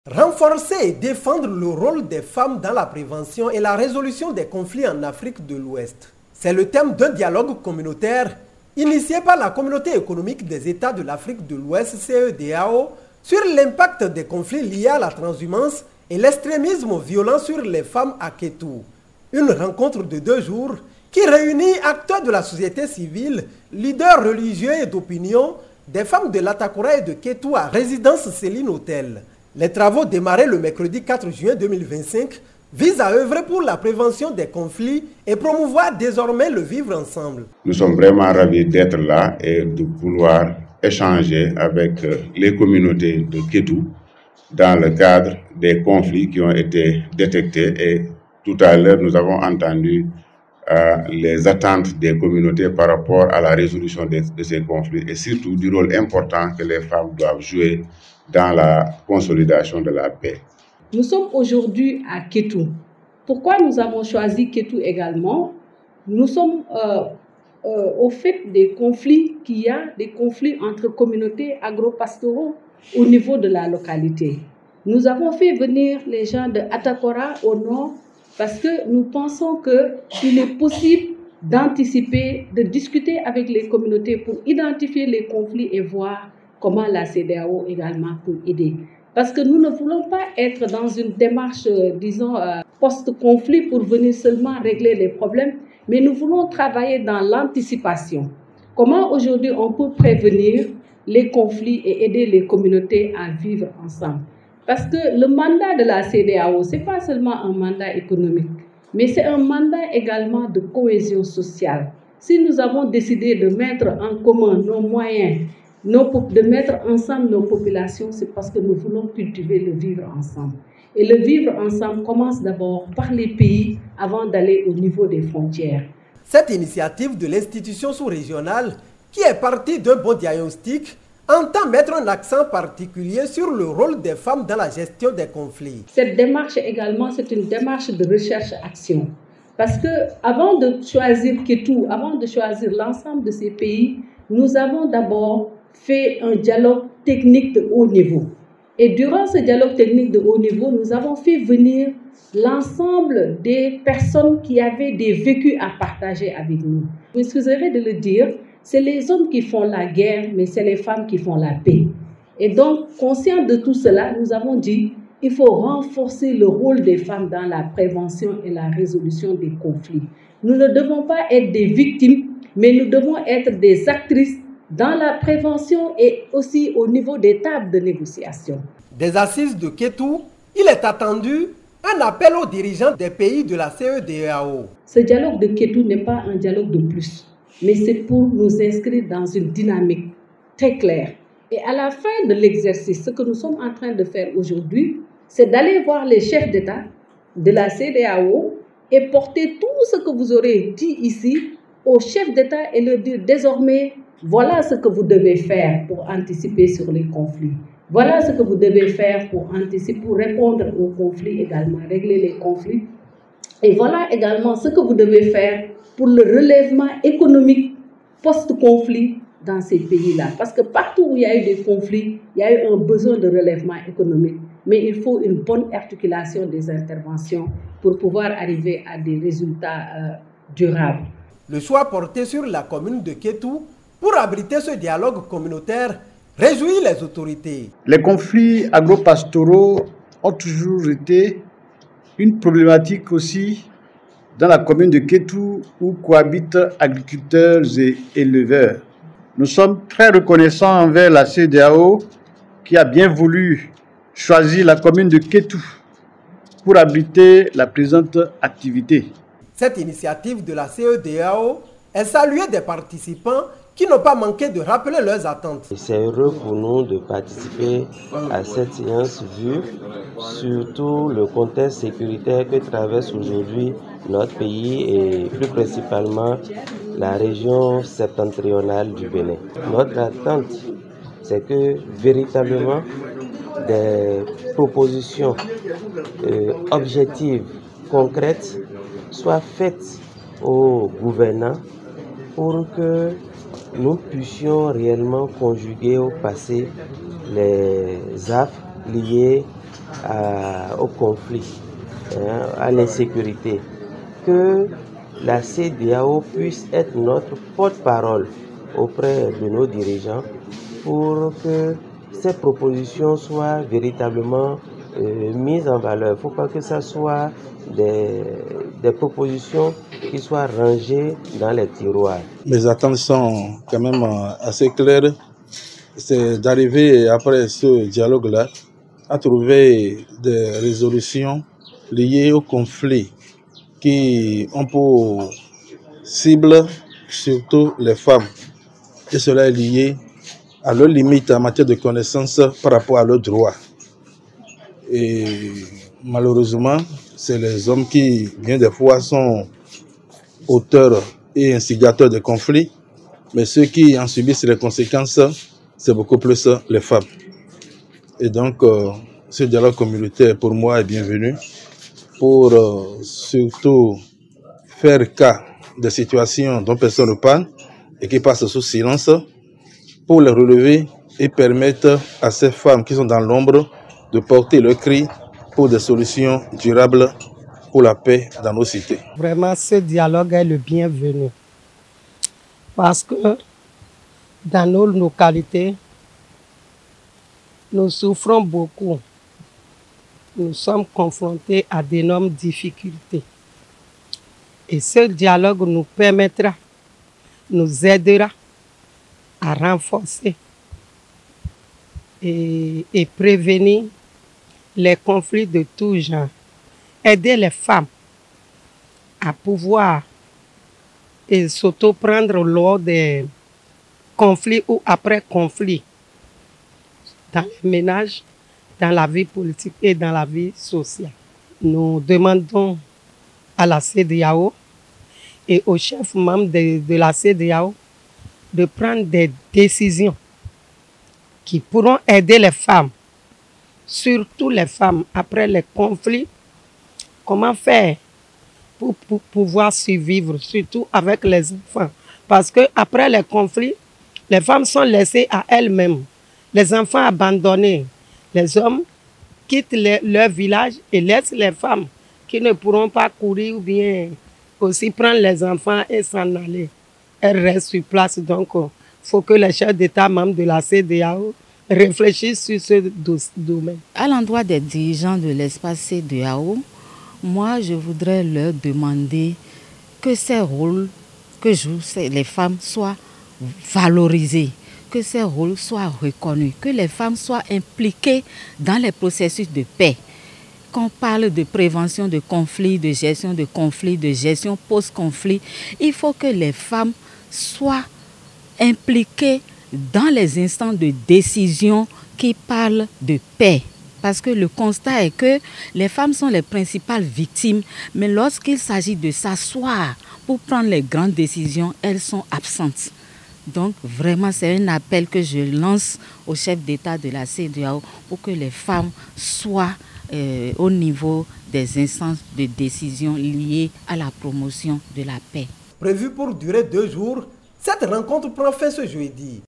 Renforcer et défendre le rôle des femmes dans la prévention et la résolution des conflits en Afrique de l'Ouest. C'est le thème d'un dialogue communautaire initié par la Communauté économique des États de l'Afrique de l'Ouest, CEDEAO, sur l'impact des conflits liés à la transhumance et l'extrémisme violent sur les femmes à Kétou. Une rencontre de 2 jours qui réunit acteurs de la société civile, leaders religieux et d'opinion, des femmes de l'Atakora et de Kétou à résidence Céline Hôtel. Les travaux démarrés le mercredi 4 juin 2025 visent à œuvrer pour la prévention des conflits et promouvoir désormais le vivre ensemble. Nous sommes vraiment ravis d'être là et de pouvoir échanger avec les communautés de Kétou dans le cadre des conflits qui ont été détectés. Et tout à l'heure, nous avons entendu les attentes des communautés par rapport à la résolution de ces conflits et surtout du rôle important que les femmes doivent jouer dans la consolidation de la paix. Nous sommes aujourd'hui à Kétou. Pourquoi nous avons choisi Kétou également? Nous sommes au fait des conflits qu'il y a, des conflits entre communautés agro-pastoraux au niveau de la localité. Nous avons fait venir les gens de Atakora au nord parce que nous pensons qu'il est possible d'anticiper, de discuter avec les communautés pour identifier les conflits et voir comment la CEDEAO également peut aider. Parce que nous ne voulons pas être dans une démarche, disons, post-conflit pour venir seulement régler les problèmes, mais nous voulons travailler dans l'anticipation. Comment aujourd'hui on peut prévenir les conflits et aider les communautés à vivre ensemble? Parce que le mandat de la CEDEAO, ce n'est pas seulement un mandat économique, mais c'est un mandat également de cohésion sociale. Si nous avons décidé de mettre en commun nos moyens, de mettre ensemble nos populations, c'est parce que nous voulons cultiver le vivre ensemble. Et le vivre ensemble commence d'abord par les pays avant d'aller au niveau des frontières. Cette initiative de l'institution sous-régionale, qui est partie d'un bon diagnostic, entend mettre un accent particulier sur le rôle des femmes dans la gestion des conflits. Cette démarche également, c'est une démarche de recherche-action. Parce que avant de choisir Kétou, avant de choisir l'ensemble de ces pays, nous avons d'abord fait un dialogue technique de haut niveau. Et durant ce dialogue technique de haut niveau, nous avons fait venir l'ensemble des personnes qui avaient des vécus à partager avec nous. Vous excusez de le dire, c'est les hommes qui font la guerre, mais c'est les femmes qui font la paix. Et donc, conscients de tout cela, nous avons dit qu'il faut renforcer le rôle des femmes dans la prévention et la résolution des conflits. Nous ne devons pas être des victimes, mais nous devons être des actrices dans la prévention et aussi au niveau des tables de négociation. Des assises de Kétou, il est attendu un appel aux dirigeants des pays de la CEDEAO. Ce dialogue de Kétou n'est pas un dialogue de plus, mais c'est pour nous inscrire dans une dynamique très claire. Et à la fin de l'exercice, ce que nous sommes en train de faire aujourd'hui, c'est d'aller voir les chefs d'État de la CEDEAO et porter tout ce que vous aurez dit ici aux chefs d'État et leur dire désormais, voilà ce que vous devez faire pour anticiper sur les conflits. Voilà ce que vous devez faire pour anticiper, pour répondre aux conflits également, régler les conflits. Et voilà également ce que vous devez faire pour le relèvement économique post-conflit dans ces pays-là. Parce que partout où il y a eu des conflits, il y a eu un besoin de relèvement économique. Mais il faut une bonne articulation des interventions pour pouvoir arriver à des résultats durables. Le choix porté sur la commune de Kétou pour abriter ce dialogue communautaire réjouit les autorités. Les conflits agro-pastoraux ont toujours été une problématique aussi dans la commune de Kétou où cohabitent agriculteurs et éleveurs. Nous sommes très reconnaissants envers la CEDEAO qui a bien voulu choisir la commune de Kétou pour abriter la présente activité. Cette initiative de la CEDEAO est saluée des participants qui n'ont pas manqué de rappeler leurs attentes. C'est heureux pour nous de participer à cette séance vu surtout le contexte sécuritaire que traverse aujourd'hui notre pays et plus principalement la région septentrionale du Bénin. Notre attente, c'est que véritablement des propositions objectives, concrètes, soient faites aux gouvernants pour que nous puissions réellement conjuguer au passé les affres liées au conflit, à l'insécurité, que la CEDEAO puisse être notre porte-parole auprès de nos dirigeants pour que ces propositions soient véritablement mises en valeur. Il ne faut pas que ça soit des propositions qui soient rangées dans les tiroirs. Mes attentes sont quand même assez claires. C'est d'arriver après ce dialogue-là à trouver des résolutions liées au conflit qui ont pour cible surtout les femmes. Et cela est lié à leurs limites en matière de connaissances par rapport à leurs droits. Et malheureusement, c'est les hommes qui, bien des fois, sont auteurs et instigateurs de conflits, mais ceux qui en subissent les conséquences, c'est beaucoup plus les femmes. Et donc, ce dialogue communautaire, pour moi, est bienvenu pour surtout faire cas des situations dont personne ne parle et qui passent sous silence, pour les relever et permettre à ces femmes qui sont dans l'ombre de porter leur cri pour des solutions durables pour la paix dans nos cités. Vraiment, ce dialogue est le bienvenu parce que dans nos localités, nous souffrons beaucoup. Nous sommes confrontés à d'énormes difficultés. Et ce dialogue nous permettra, nous aidera à renforcer et prévenir les conflits de tout genre. Aider les femmes à pouvoir s'auto-prendre lors des conflits ou après conflits dans les ménages, dans la vie politique et dans la vie sociale. Nous demandons à la CEDEAO et aux chefs membres de la CEDEAO de prendre des décisions qui pourront aider les femmes, surtout les femmes, après les conflits. Comment faire pour pouvoir survivre, surtout avec les enfants? Parce qu'après les conflits, les femmes sont laissées à elles-mêmes, les enfants abandonnés. Les hommes quittent leur village et laissent les femmes qui ne pourront pas courir ou bien aussi prendre les enfants et s'en aller. Elles restent sur place. Donc, il faut que les chefs d'État membres de la CEDEAO réfléchissent sur ce domaine. À l'endroit des dirigeants de l'espace CEDEAO, moi, je voudrais leur demander que ces rôles que jouent les femmes soient valorisés, que ces rôles soient reconnus, que les femmes soient impliquées dans les processus de paix. Qu'on parle de prévention de conflits, de gestion post-conflit, il faut que les femmes soient impliquées dans les instants de décision qui parlent de paix. Parce que le constat est que les femmes sont les principales victimes, mais lorsqu'il s'agit de s'asseoir pour prendre les grandes décisions, elles sont absentes. Donc vraiment, c'est un appel que je lance au chef d'État de la CEDEAO pour que les femmes soient au niveau des instances de décision liées à la promotion de la paix. Prévue pour durer 2 jours, cette rencontre prend fin ce jeudi.